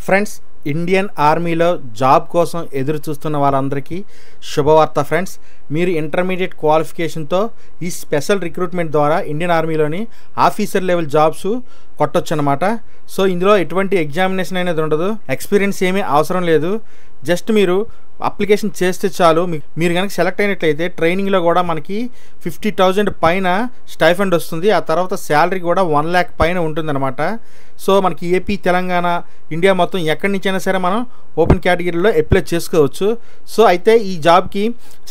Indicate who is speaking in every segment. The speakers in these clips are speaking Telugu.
Speaker 1: ఫ్రెండ్స్, ఇండియన్ ఆర్మీలో జాబ్ కోసం ఎదురు చూస్తున్న వాళ్ళందరికీ శుభవార్త. ఫ్రెండ్స్, మీరు ఇంటర్మీడియట్ క్వాలిఫికేషన్తో ఈ స్పెషల్ రిక్రూట్మెంట్ ద్వారా ఇండియన్ ఆర్మీలోని ఆఫీసర్ లెవెల్ జాబ్స్ కొట్టొచ్చు అనమాట. సో ఇందులో ఎటువంటి ఎగ్జామినేషన్ అనేది ఉండదు, ఎక్స్పీరియన్స్ ఏమీ అవసరం లేదు. జస్ట్ మీరు అప్లికేషన్ చేస్తే చాలు. మీరు కనుక సెలెక్ట్ అయినట్లయితే ట్రైనింగ్లో కూడా మనకి 50,000 పైన స్టైఫండ్ వస్తుంది. ఆ తర్వాత శాలరీ కూడా 1 lakh పైన ఉంటుందన్నమాట. సో మనకి ఏపీ, తెలంగాణ, ఇండియా మొత్తం ఎక్కడి నుంచైనా సరే మనం ఓపెన్ కేటగిరీలో అప్లై చేసుకోవచ్చు. సో అయితే ఈ జాబ్కి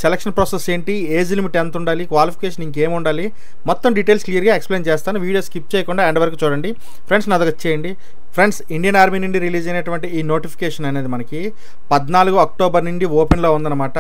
Speaker 1: సెలక్షన్ ప్రాసెస్ ఏంటి, ఏజ్ లిమిట్ ఎంత ఉండాలి, క్వాలిఫికేషన్ ఇంకేం ఉండాలి, మొత్తం డీటెయిల్స్ క్లియర్గా ఎక్స్ప్లెయిన్ చేస్తాను. వీడియో స్కిప్ చేయకుండా ఎండ్ వరకు చూడండి. ఫ్రెండ్స్, నా దగ్గర చేయండి. ఫ్రెండ్స్, ఇండియన్ ఆర్మీ నుండి రిలీజ్ అయినటువంటి ఈ నోటిఫికేషన్ అనేది మనకి 14 అక్టోబర్ నుండి ఓపెన్లో ఉందన్నమాట.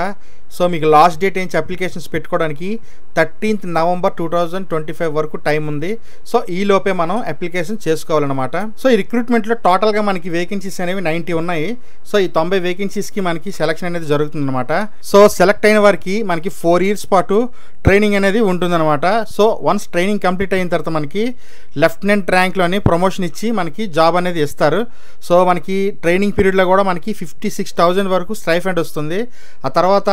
Speaker 1: సో మీకు లాస్ట్ డేట్ ఏంచి అప్లికేషన్స్ పెట్టుకోవడానికి 13th నవంబర్ 2025 వరకు టైం ఉంది. సో ఈ లోపే మనం అప్లికేషన్ చేసుకోవాలన్నమాట. సో ఈ రిక్రూట్మెంట్లో టోటల్గా మనకి వేకెన్సీస్ అనేవి 90 ఉన్నాయి. సో ఈ 90 వేకెన్సీస్కి మనకి సెలక్షన్ అనేది జరుగుతుందన్నమాట. సో సెలెక్ట్ అయిన వారికి మనకి 4 years పాటు ట్రైనింగ్ అనేది ఉంటుందన్నమాట. సో వన్స్ ట్రైనింగ్ కంప్లీట్ అయిన తర్వాత మనకి లెఫ్టినెంట్ ర్యాంక్లోని ప్రమోషన్ ఇచ్చి మనకి జాబ్ అనేది ఇస్తారు. సో మనకి ట్రైనింగ్ పీరియడ్లో కూడా మనకి 56,000 వరకు స్టైఫండ్ వస్తుంది. ఆ తర్వాత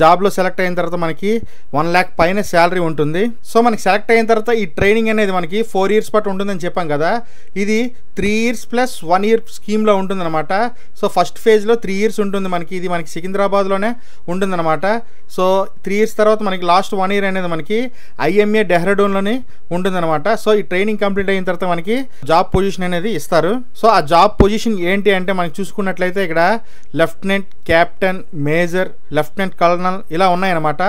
Speaker 1: జాబ్లో సెలెక్ట్ అయిన తర్వాత మనకి 1 lakh పైన శాలరీ ఉంటుంది. సో మనకి సెలెక్ట్ అయిన తర్వాత ఈ ట్రైనింగ్ అనేది మనకి 4 years పాటు ఉంటుందని చెప్పాం కదా. ఇది 3 years + 1 year స్కీమ్లో ఉంటుందన్నమాట. సో ఫస్ట్ ఫేజ్లో 3 years ఉంటుంది మనకి. ఇది మనకి సికింద్రాబాద్లోనే ఉంటుందన్నమాట. సో 3 years తర్వాత మనకి లాస్ట్ 1 year అనేది మనకి IMA డెహ్రాడూన్లోనే ఉంటుందన్నమాట. సో ఈ ట్రైనింగ్ కంప్లీట్ అయిన తర్వాత మనకి జాబ్ పొజిషన్ అనేది ఇస్తారు. సో ఆ జాబ్ పొజిషన్ ఏంటి అంటే మనకి చూసుకున్నట్లయితే ఇక్కడ lieutenant, captain, major, lieutenant colonel ఇలా ఉన్నాయన్నమాట.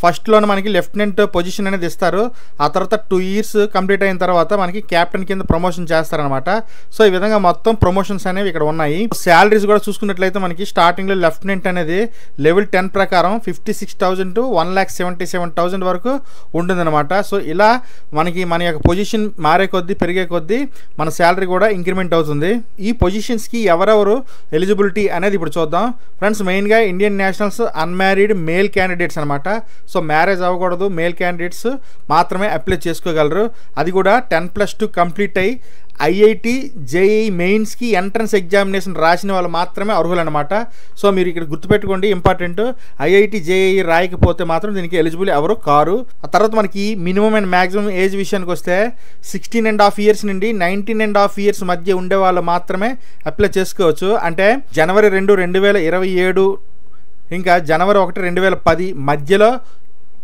Speaker 1: ఫస్ట్లోనే మనకి లెఫ్టినెంట్ పొజిషన్ అనేది ఇస్తారు. ఆ తర్వాత 2 years కంప్లీట్ అయిన తర్వాత మనకి క్యాప్టెన్ కింద ప్రమోషన్ చేస్తారనమాట. సో ఈ విధంగా మొత్తం ప్రమోషన్స్ అనేవి ఇక్కడ ఉన్నాయి. శాలరీస్ కూడా చూసుకున్నట్లయితే మనకి స్టార్టింగ్లో లెఫ్టినెంట్ అనేది లెవెల్ 10 ప్రకారం 56,000 to 1,77,000 వరకు ఉంటుందన్నమాట. సో ఇలా మనకి మన యొక్క పొజిషన్ మారే కొద్దీ, పెరిగే కొద్దీ మన శాలరీ కూడా ఇంక్రిమెంట్ అవుతుంది. ఈ పొజిషన్స్కి ఎవరెవరు ఎలిజిబిలిటీ అనేది ఇప్పుడు చూద్దాం. ఫ్రెండ్స్, మెయిన్గా Indian nationals, unmarried male candidates అనమాట. సో మ్యారేజ్ అవ్వకూడదు, మేల్ క్యాండిడేట్స్ మాత్రమే అప్లై చేసుకోగలరు. అది కూడా 10+2 కంప్లీట్ అయ్యి IIT, JEE మెయిన్స్కి ఎంట్రన్స్ ఎగ్జామినేషన్ రాసిన వాళ్ళు మాత్రమే అర్హులు అనమాట. సో మీరు ఇక్కడ గుర్తుపెట్టుకోండి, ఇంపార్టెంట్. IIT, JEE రాయకపోతే మాత్రం దీనికి ఎలిజిబుల్ ఎవరు కారు. ఆ తర్వాత మనకి మినిమం అండ్ మ్యాక్సిమం ఏజ్ విషయానికి వస్తే 16.5 years నుండి 19.5 years మధ్య ఉండే వాళ్ళు మాత్రమే అప్లై చేసుకోవచ్చు. అంటే January 2, 2027 ఇంకా January 1, 2010 మధ్యలో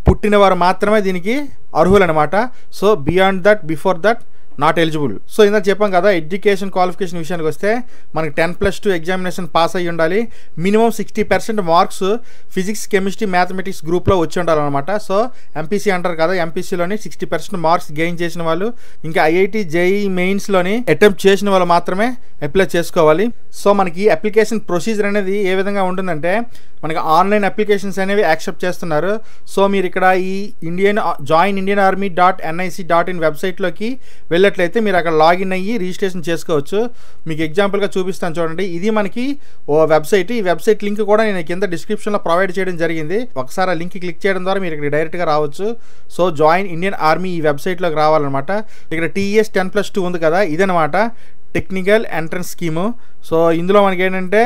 Speaker 1: పుట్టిన వారు మాత్రమే దీనికి అర్హులు అనమాట. So beyond that, before that not eligible. So ఇందాక చెప్పాం కదా, ఎడ్యుకేషన్ క్వాలిఫికేషన్ విషయానికి వస్తే మనకి 10+2 ఎగ్జామినేషన్ పాస్ అయ్యి ఉండాలి. Minimum 60% marks physics, chemistry, mathematics గ్రూప్లో వచ్చి ఉండాలన్నమాట. సో MPC అంటారు కదా, MPCలోని 60% మార్క్స్ గెయిన్ చేసిన వాళ్ళు, ఇంకా IIT, JEE మెయిన్స్లోని అటెంప్ట్ చేసిన వాళ్ళు మాత్రమే అప్లై చేసుకోవాలి. సో మనకి అప్లికేషన్ ప్రొసీజర్ అనేది ఏ విధంగా ఉంటుందంటే మనకి ఆన్లైన్ అప్లికేషన్స్ అనేవి యాక్సెప్ట్ చేస్తున్నారు. సో మీరు ఇక్కడ ఈ joinindianarmy.nic.in వెబ్సైట్లోకి వెళ్ళట్లయితే మీరు అక్కడ లాగిన్ అయ్యి రిజిస్ట్రేషన్ చేసుకోవచ్చు. మీకు ఎగ్జాంపుల్గా చూపిస్తాను చూడండి. ఇది మనకి ఓ వెబ్సైట్. ఈ వెబ్సైట్ లింక్ కూడా నేను కింద డిస్క్రిప్షన్లో ప్రొవైడ్ చేయడం జరిగింది. ఒకసారి ఆ లింక్ క్లిక్ చేయడం ద్వారా మీరు ఇక్కడ డైరెక్ట్గా రావచ్చు. సో జాయిన్ ఇండియన్ ఆర్మీ ఈ వెబ్సైట్లోకి రావాలన్నమాట. ఇక్కడ TES 10+2 ఉంది కదా, ఇదనమాట టెక్నికల్ ఎంట్రన్స్ స్కీము. సో ఇందులో మనకి ఏంటంటే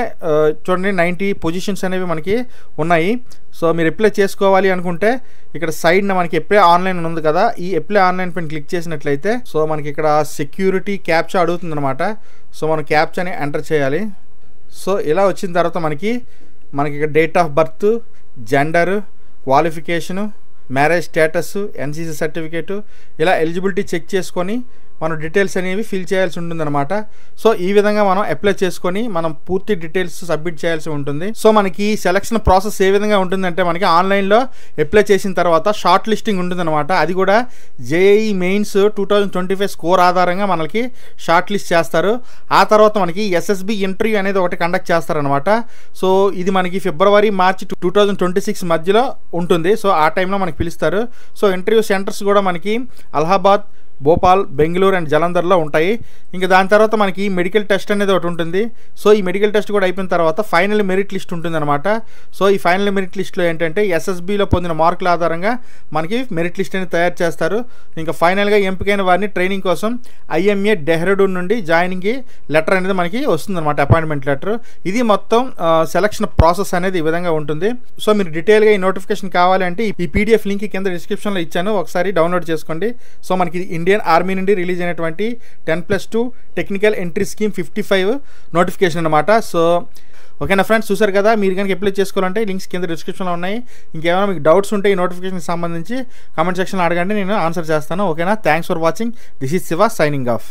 Speaker 1: చూడండి 90 పొజిషన్స్ అనేవి మనకి ఉన్నాయి. సో మీరు అప్లై చేసుకోవాలి అనుకుంటే ఇక్కడ సైడ్న మనకి అప్లై ఆన్లైన్ ఉంది కదా, ఈ అప్లై ఆన్లైన్ పైన క్లిక్ చేసినట్లయితే సో మనకి ఇక్కడ సెక్యూరిటీ క్యాప్చా అడుగుతుంది అనమాట. సో మనం క్యాప్చాని ఎంటర్ చేయాలి. సో ఇలా వచ్చిన తర్వాత మనకి ఇక్కడ date of birth, gender, qualification, marriage status, NCC certificate, ఇలా ఎలిజిబిలిటీ చెక్ చేసుకొని మనం డీటెయిల్స్ అనేవి ఫిల్ చేయాల్సి ఉంటుందన్నమాట. సో ఈ విధంగా మనం అప్లై చేసుకొని మనం పూర్తి డీటెయిల్స్ సబ్మిట్ చేయాల్సి ఉంటుంది. సో మనకి సెలక్షన్ ప్రాసెస్ ఏ విధంగా ఉంటుందంటే మనకి ఆన్లైన్లో అప్లై చేసిన తర్వాత షార్ట్ లిస్టింగ్ ఉంటుందన్నమాట. అది కూడా JEE మెయిన్స్ 2025 స్కోర్ ఆధారంగా మనకి షార్ట్ లిస్ట్ చేస్తారు. ఆ తర్వాత మనకి SSB ఇంటర్వ్యూ అనేది ఒకటి కండక్ట్ చేస్తారనమాట. సో ఇది మనకి February, March 2026 మధ్యలో ఉంటుంది. సో ఆ టైంలో మనకి పిలుస్తారు. సో ఇంటర్వ్యూ సెంటర్స్ కూడా మనకి అలహాబాద్, భోపాల్, బెంగళూరు అండ్ జలంధర్లో ఉంటాయి. ఇంకా దాని తర్వాత మనకి మెడికల్ టెస్ట్ అనేది ఒకటి ఉంటుంది. సో ఈ మెడికల్ టెస్ట్ కూడా అయిపోయిన తర్వాత ఫైనల్ మెరిట్ లిస్ట్ ఉంటుందన్నమాట. సో ఈ ఫైనల్ మెరిట్ లిస్ట్లో ఏంటంటే ఎస్ఎస్బిలో పొందిన మార్కుల ఆధారంగా మనకి మెరిట్ లిస్ట్ అనేది తయారు చేస్తారు. ఇంకా ఫైనల్గా ఎంపికైన వారిని ట్రైనింగ్ కోసం IMA డెహ్రాడూన్ నుండి జాయినింగ్కి లెటర్ అనేది మనకి వస్తుందన్నమాట, అపాయింట్మెంట్ లెటర్. ఇది మొత్తం సెలక్షన్ ప్రాసెస్ అనేది ఈ విధంగా ఉంటుంది. సో మీరు డీటెయిల్గా ఈ నోటిఫికేషన్ కావాలి అంటే ఈ PDF లింక్ కింద డిస్క్రిప్షన్లో ఇచ్చాను, ఒకసారి డౌన్లోడ్ చేసుకోండి. సో మనకి ఇండియన్ ఆర్మీ నుండి రిలీజ్ అయినటువంటి 10+2 టెక్నికల్ ఎంట్రీ స్కీమ్ 55 నోటిఫికేషన్ అనమాట. సో ఓకేనా ఫ్రెండ్స్, చూసారు కదా. మీరు కనుక అప్లై చేసుకోవాలంటే లింక్స్ కింద డిస్క్రిప్షన్లో ఉన్నాయి. ఇంకేమైనా మీకు డౌట్స్ ఉంటే ఈ నోటిఫికేషన్కి సంబంధించి కామెంట్ సెక్షన్లో అడగండి, నేను ఆన్సర్ చేస్తాను. ఓకేనా. Thanks for watching. This is Shiva signing off.